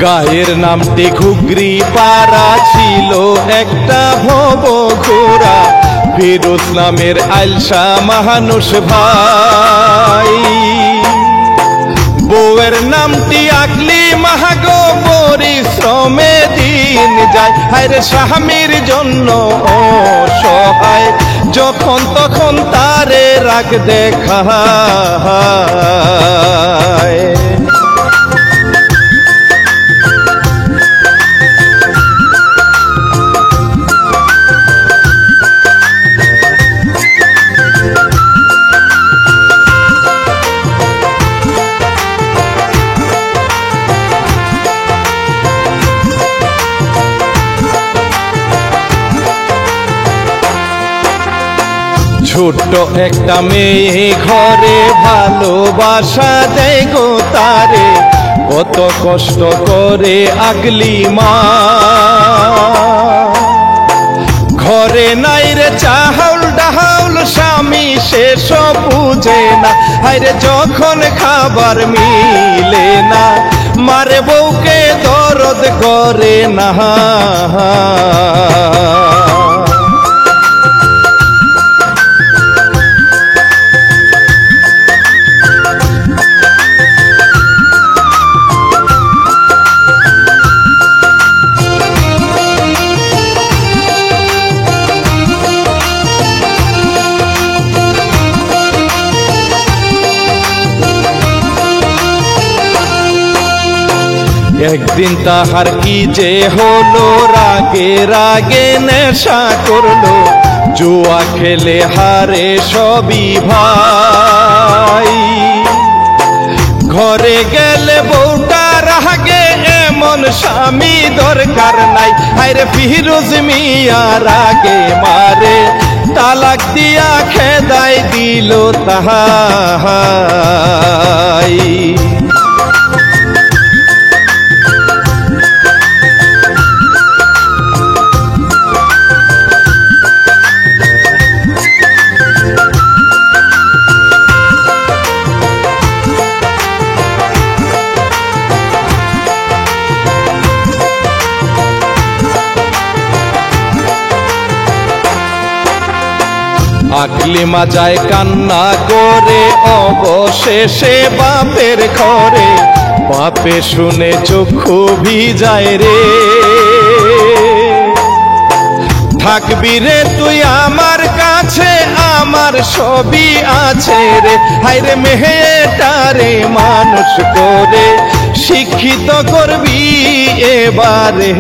গায়ের নামটি ঘুগরি পাড়া, ছিল একটা ভব ঘোড়া, ফিরোজ নামের আলসা মানুষ ভাই। বউয়ের নামটি আকলি মাহাগো, পরিশ্রমে দিন যায়, হায়রে স্বামীর জন্য অসহায়, যখন তখন তারে রাগ দেখায়। ছোট্ট একটা মেয়ে ঘরে ভালোবাসা দেয় গো তারে, কত কষ্ট করে আগলি মা। ঘরে নাই রে চাহাউল ডাহাউল, স্বামী শেষ বুঝে না, হায়রে যখন খাবার মিলে না, মারে বউকে দরদ করে না। একদিন তাহার কি যে হলো, রাগে রাগে নেশা করলো, জুয়া খেলে হারে সবই ভাই। ঘরে গেলে বউটা রাগে, এমন স্বামী দরকার নাই, হায়রে ফিরোজ মিয়া রাগে মারে, তালাক দিয়া খেদাই দিল তাহাই। আকলিমা যায় কান্না করে, অবশেষে বাপের ঘরে, বাপে শুনে চক্ষু ভিজায় রে। থাকবি রে তুই আমার কাছে, আমার সবই আছে রে, হায়রে মেয়েটারে মানুষ করে শিক্ষিত করবি এবারে।